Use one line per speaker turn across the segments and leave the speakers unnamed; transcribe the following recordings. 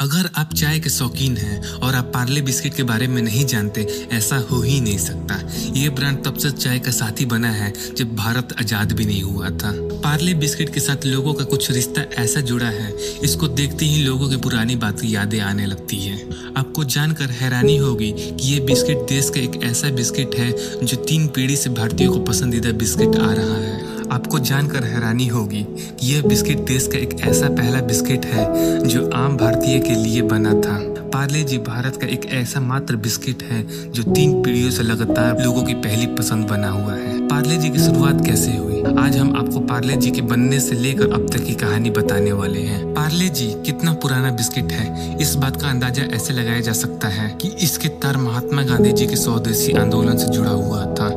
अगर आप चाय के शौकीन हैं और आप पार्ले बिस्किट के बारे में नहीं जानते, ऐसा हो ही नहीं सकता। ये ब्रांड तब से चाय का साथी बना है जब भारत आजाद भी नहीं हुआ था। पार्ले बिस्किट के साथ लोगों का कुछ रिश्ता ऐसा जुड़ा है, इसको देखते ही लोगों की पुरानी बातें यादें आने लगती है। आपको जानकर हैरानी होगी कि ये बिस्किट देश का एक ऐसा बिस्किट है जो 3 पीढ़ी से भारतीयों को पसंदीदा बिस्किट आ रहा है। आपको जानकर हैरानी होगी कि यह बिस्किट देश का एक ऐसा पहला बिस्किट है जो आम भारतीय के लिए बना था। पार्ले जी भारत का एक ऐसा मात्र बिस्किट है जो 3 पीढ़ियों से लगातार लोगों की पहली पसंद बना हुआ है। पार्ले जी की शुरुआत कैसे हुई, आज हम आपको पार्ले जी के बनने से लेकर अब तक की कहानी बताने वाले हैं। पार्ले जी कितना पुराना बिस्किट है, इस बात का अंदाजा ऐसे लगाया जा सकता है कि इसके तार महात्मा गांधी जी के स्वदेशी आंदोलन से जुड़ा हुआ था।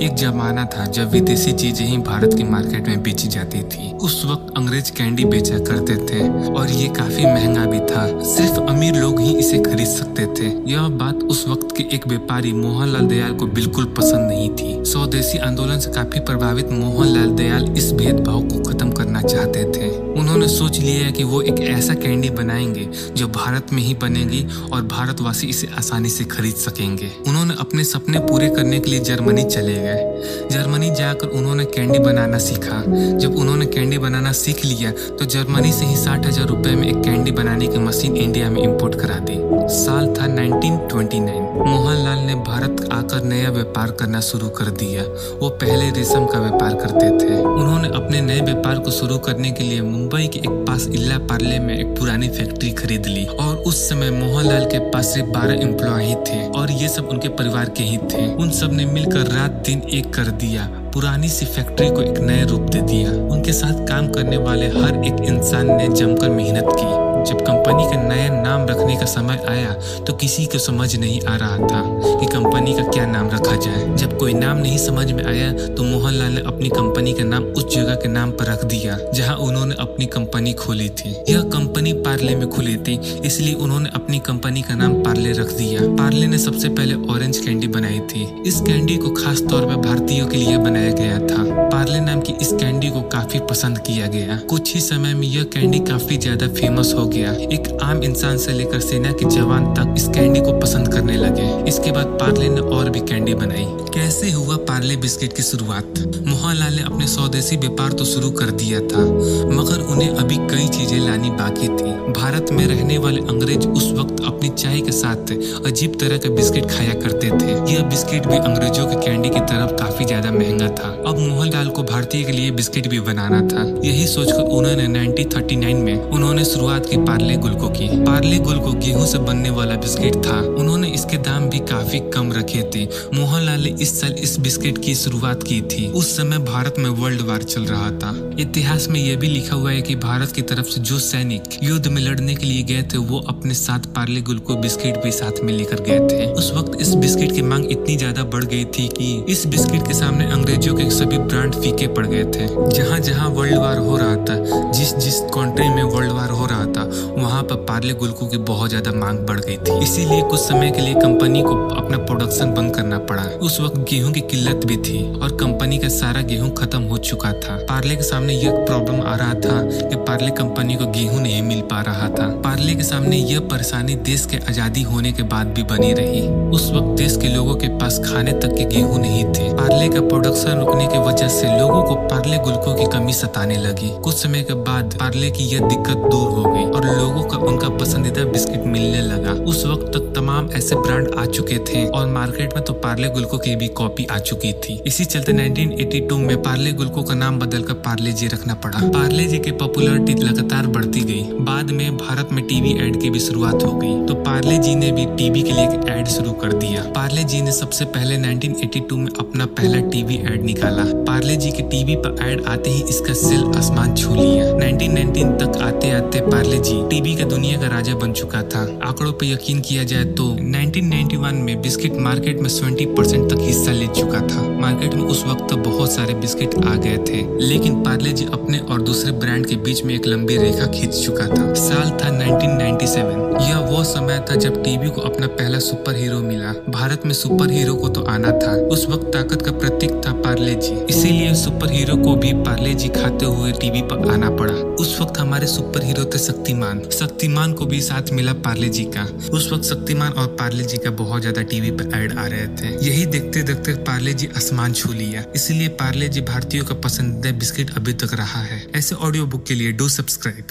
एक जमाना था जब विदेशी चीजें ही भारत की मार्केट में बेची जाती थी। उस वक्त अंग्रेज कैंडी बेचा करते थे और ये काफी महंगा भी था, सिर्फ अमीर लोग ही इसे खरीद सकते थे। यह बात उस वक्त के एक व्यापारी मोहनलाल दयाल को बिल्कुल पसंद नहीं थी। स्वदेशी आंदोलन से काफी प्रभावित मोहनलाल दयाल इस भेदभाव को खत्म करना चाहते थे। उन्होंने सोच लिया कि वो एक ऐसा कैंडी बनाएंगे जो भारत में ही बनेगी और भारतवासी इसे आसानी से खरीद सकेंगे। उन्होंने अपने सपने पूरे करने के लिए जर्मनी चले गए। जर्मनी जाकर उन्होंने कैंडी बनाना सीखा। जब उन्होंने कैंडी बनाना सीख लिया तो जर्मनी से ही 60,000 रुपए में एक कैंडी बनाने की मशीन इंडिया में इंपोर्ट करा दी। साल था 1929। मोहनलाल ने भारत आकर नया व्यापार करना शुरू कर दिया। वो पहले रेशम का व्यापार करते थे। उन्होंने अपने नए व्यापार को शुरू करने के लिए मुंबई के एक पास इल्ला पार्ले में एक पुरानी फैक्ट्री खरीद ली और उस समय मोहनलाल के पास सिर्फ 12 एम्प्लॉय थे और ये सब उनके परिवार के ही थे। उन सब ने मिलकर रात दिन एक कर दिया, पुरानी सी फैक्ट्री को एक नया रूप दे दिया। उनके साथ काम करने वाले हर एक इंसान ने जमकर मेहनत की। जब कंपनी का नया नाम रखने का समय आया तो किसी को समझ नहीं आ रहा था कि कंपनी का क्या नाम रखा जाए। जब कोई नाम नहीं समझ में आया तो मोहनलाल ने अपनी कंपनी का नाम उस जगह के नाम पर रख दिया जहां उन्होंने अपनी कंपनी खोली थी। यह कंपनी पार्ले में खुली थी, इसलिए उन्होंने अपनी कंपनी का नाम पार्ले रख दिया। पार्ले ने सबसे पहले ऑरेंज कैंडी बनाई थी। इस कैंडी को खास तौर पर भारतीयों के लिए बनाया गया था। पार्ले नाम की इस कैंडी को काफी पसंद किया गया। कुछ ही समय में यह कैंडी काफी ज्यादा फेमस हो गया। एक आम इंसान से लेकर सेना के जवान तक इस कैंडी को पसंद करने लगे। इसके बाद पार्ले ने और भी कैंडी बनाई। कैसे हुआ पार्ले बिस्किट की शुरुआत? मोहनलाल ने अपने स्वदेशी व्यापार तो शुरू कर दिया था, मगर उन्हें अभी कई चीजें लानी बाकी थी। भारत में रहने वाले अंग्रेज उस वक्त अपनी चाय के साथ अजीब तरह का बिस्किट खाया करते थे। यह बिस्किट भी अंग्रेजों के कैंडी की तरफ काफी ज्यादा महंगा था। अब मोहनलाल को भारतीय के लिए बिस्किट भी बनाना था। यही सोचकर उन्होंने 1939 में उन्होंने शुरुआत की पार्ले गुल्को की। पार्ले गुल्को गेहूं से बनने वाला बिस्किट था। उन्होंने इसके दाम भी काफी कम रखे थे। मोहनलाल ने इस साल इस बिस्किट की शुरुआत की थी। उस समय भारत में वर्ल्ड वार चल रहा था। इतिहास में यह भी लिखा हुआ है कि भारत की तरफ से जो सैनिक युद्ध में लड़ने के लिए गए थे वो अपने साथ पार्ले गुल्को बिस्किट भी साथ में लेकर गए थे। उस वक्त इस बिस्किट की मांग इतनी ज्यादा बढ़ गई थी कि इस बिस्किट के सामने अंग्रेजों के सभी ब्रांड फीके पड़ गए थे। जहाँ जहाँ वर्ल्ड वार हो रहा था, जिस जिस कंट्री में वर्ल्ड वार हो रहा था, वहाँ पर पार्ले गुल्को की बहुत ज्यादा मांग बढ़ गई थी। इसीलिए कुछ समय के लिए कंपनी को अपना प्रोडक्शन बंद करना पड़ा। उस वक्त गेहूं की किल्लत भी थी और कंपनी का सारा गेहूं खत्म हो चुका था। पार्ले के सामने यह प्रॉब्लम आ रहा था कि पार्ले कंपनी को गेहूं नहीं मिल पा रहा था। पार्ले के सामने यह परेशानी देश के आजादी होने के बाद भी बनी रही। उस वक्त देश के लोगों के पास खाने तक के गेहूं नहीं थे। पार्ले का प्रोडक्शन रुकने की वजह से लोगों को पार्ले गुल्को की कमी सताने लगी। कुछ समय के बाद पार्ले की यह दिक्कत दूर हो गई और लोगों को उनका पसंदीदा बिस्किट मिलने लगा। उस वक्त तक तमाम ऐसे ब्रांड आ चुके थे और मार्केट में तो पार्ले गुल्को की भी कॉपी आ चुकी थी। इसी चलते 1982 में पार्ले गुल्को का नाम बदलकर पार्ले जी रखना पड़ा। पार्ले जी की पॉपुलैरिटी लगातार बढ़ती गई। बाद में भारत में टीवी एड की भी शुरुआत हो गई तो पार्ले जी ने भी टीवी के लिए एक एड शुरू कर दिया। पार्ले जी ने सबसे पहले 1982 में अपना पहला टीवी एड निकाला। पार्ले जी के टीवी पर एड आते ही इसका सेल आसमान छू लिया। 1919 तक आते आते पार्ले जी टीवी का दुनिया का राजा बन चुका था। आंकड़ों पर यकीन किया जाए तो 1991 में बिस्किट मार्केट में 70% तक हिस्सा ले चुका था। मार्केट में उस वक्त तो बहुत सारे बिस्किट आ गए थे, लेकिन पार्ले जी अपने और दूसरे ब्रांड के बीच में एक लंबी रेखा खींच चुका था। साल था 1997। यह वो समय था जब टीवी को अपना पहला सुपर हीरो मिला। भारत में सुपर हीरो को तो आना था। उस वक्त ताकत का प्रतीक था पार्ले जी, इसीलिए सुपर हीरो को भी पार्ले जी खाते हुए टीवी पर आना पड़ा। उस वक्त हमारे सुपर हीरो थे शक्तिमान। शक्तिमान को भी साथ मिला पार्ले जी का। उस वक्त शक्तिमान और पार्ले जी का बहुत ज्यादा टीवी पर ऐड आ रहे थे। यही देखते देखते पार्ले जी आसमान छू लिया। इसलिए पार्ले जी भारतीयों का पसंदीदा बिस्किट अभी तक रहा है। ऐसे ऑडियो बुक के लिए डू सब्सक्राइब।